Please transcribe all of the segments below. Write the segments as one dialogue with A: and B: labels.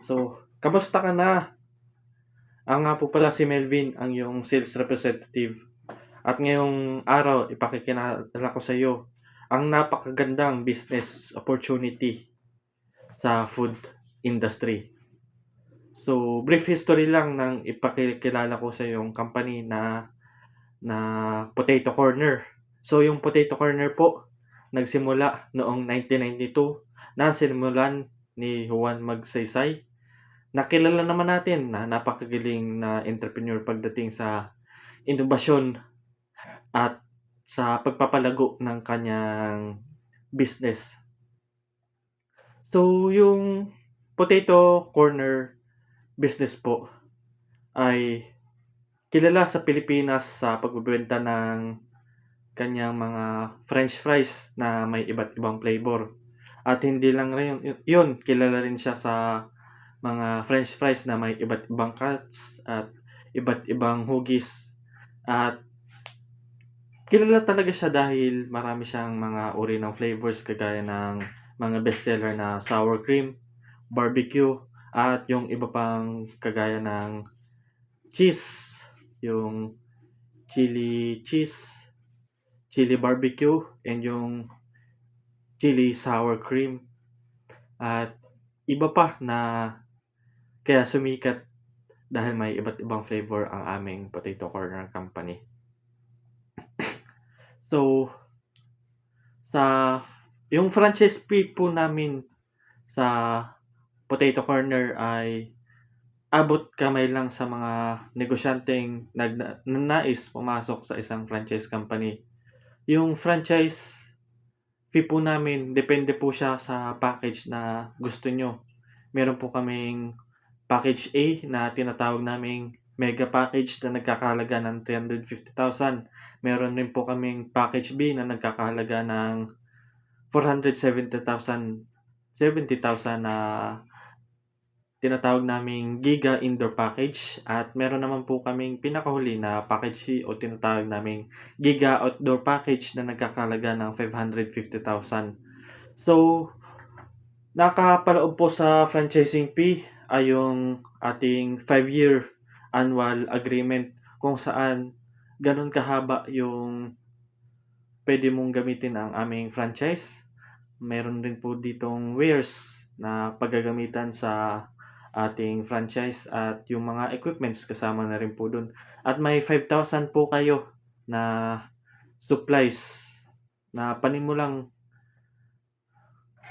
A: So, kamusta ka na? Ako nga po pala si Melvin, ang iyong sales representative. At ngayong araw, ipakikilala ko sa iyo ang napakagandang business opportunity sa food industry. So, brief history lang ng ipakikilala ko sa yung company na Potato Corner. So, yung Potato Corner po, nagsimula noong 1992 na sinimulan ni Juan Magsaysay. Nakilala naman natin na napakagaling na entrepreneur pagdating sa inobasyon at sa pagpapalago ng kanyang business. So, yung Potato Corner business po ay kilala sa Pilipinas sa pagbebenta ng kanyang mga french fries na may iba't ibang flavor. At hindi lang rin yun, kilala rin siya sa mga french fries na may iba't ibang cuts at iba't ibang hugis. At kilala talaga siya dahil marami siyang mga uri ng flavors kagaya ng mga bestseller na sour cream, barbecue, at yung iba pang kagaya ng cheese, yung chili cheese, chili barbecue, and yung chili sour cream. At iba pa na kaya sumikat dahil may iba't ibang flavor ang aming Potato Corner Company. So, sa yung franchise fee po namin sa Potato Corner ay abot kamay lang sa mga negosyanteng nagnanais pumasok sa isang franchise company. Yung franchise fee po namin depende po siya sa package na gusto nyo. Meron po kaming package A na tinatawag naming mega package na nagkakahalaga ng 350,000. Meron din po kaming package B na nagkakahalaga ng 470,000 na tinatawag naming Giga Indoor Package, at meron naman po kaming pinakahuli na package C o tinatawag naming Giga Outdoor Package na nagkakahalaga ng 550,000. So, nakapaloob po sa franchising fee ay yung ating 5-year annual agreement kung saan ganun kahaba yung pwede mong gamitin ang aming franchise. Meron din po ditong wares na paggagamitan sa ating franchise at yung mga equipments kasama na rin po dun. At may 5,000 po kayo na supplies na panimulang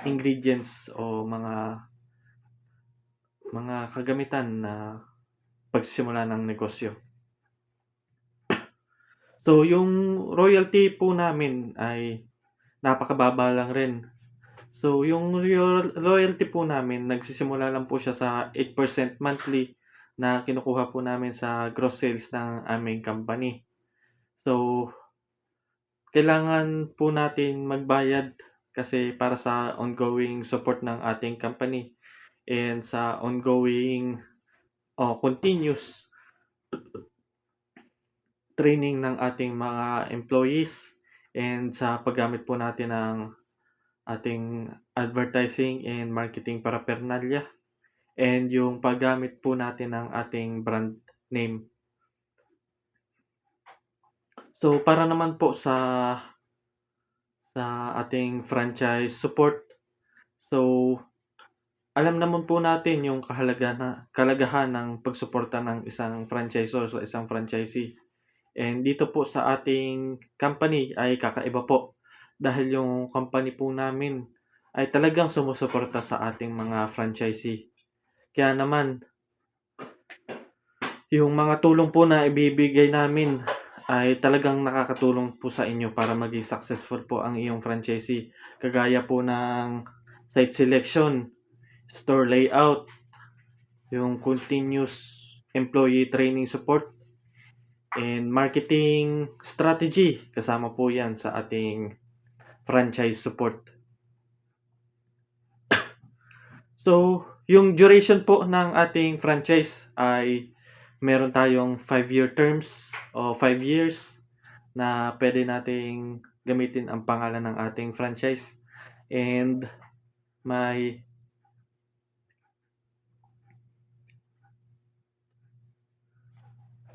A: ingredients o mga kagamitan na pagsisimula ng negosyo. So, yung royalty po namin ay napakababa lang rin. So, yung royalty po namin, nagsisimula lang po siya sa 8% monthly na kinukuha po namin sa gross sales ng aming company. So, kailangan po natin magbayad kasi para sa ongoing support ng ating company and sa ongoing continuous training ng ating mga employees and sa paggamit po natin ng ating advertising and marketing paraphernalia and yung paggamit po natin ng ating brand name. So, para naman po sa ating franchise support, so alam naman po natin yung kahalagahan ng pagsuporta ng isang franchisor sa isang franchisee. And dito po sa ating company ay kakaiba po dahil yung company po namin ay talagang sumusuporta sa ating mga franchisee. Kaya naman, yung mga tulong po na ibibigay namin ay talagang nakakatulong po sa inyo para maging successful po ang iyong franchisee. Kagaya po ng site selection, store layout, yung continuous employee training support, and marketing strategy, kasama po yan sa ating franchise support. So, yung duration po ng ating franchise ay meron tayong 5-year terms o 5 years na pwede nating gamitin ang pangalan ng ating franchise. And may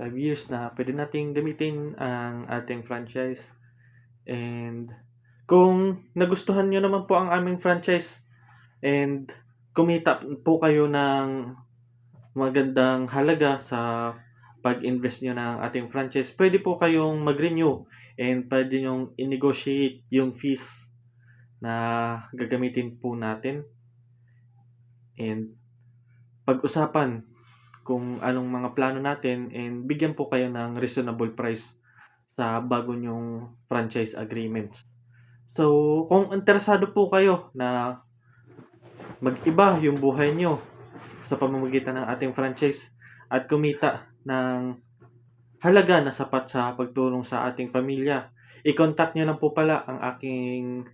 A: 5 years na puwede nating gamitin ang ating franchise. And kung nagustuhan niyo naman po ang aming franchise and kumita po kayo ng magandang halaga sa pag-invest niyo ng ating franchise, puwede po kayong mag-renew and puwede niyong i-negotiate yung fees na gagamitin po natin and pag-usapan kung anong mga plano natin and bigyan po kayo ng reasonable price sa bago niyong franchise agreements. So, kung interesado po kayo na mag-iba yung buhay niyo sa pamamagitan ng ating franchise at kumita ng halaga na sapat sa pagtulong sa ating pamilya, i-contact niyo lang po pala ang aking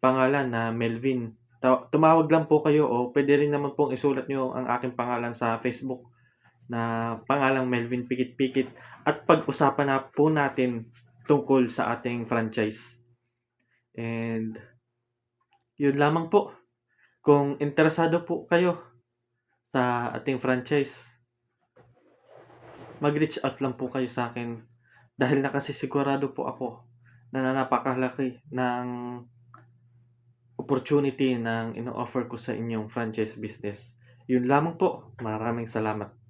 A: pangalan na Melvin. Tumawag lang po kayo o puwede rin naman pong isulat niyo ang aking pangalan sa Facebook na pangalang Melvin Pikit-Pikit at pag-usapan na po natin tungkol sa ating franchise. And yun lamang po. Kung interesado po kayo sa ating franchise, mag-reach out lang po kayo sa akin dahil nakasisigurado po ako na napakalaki ng opportunity ng ino-offer ko sa inyong franchise business. Yun lamang po. Maraming salamat.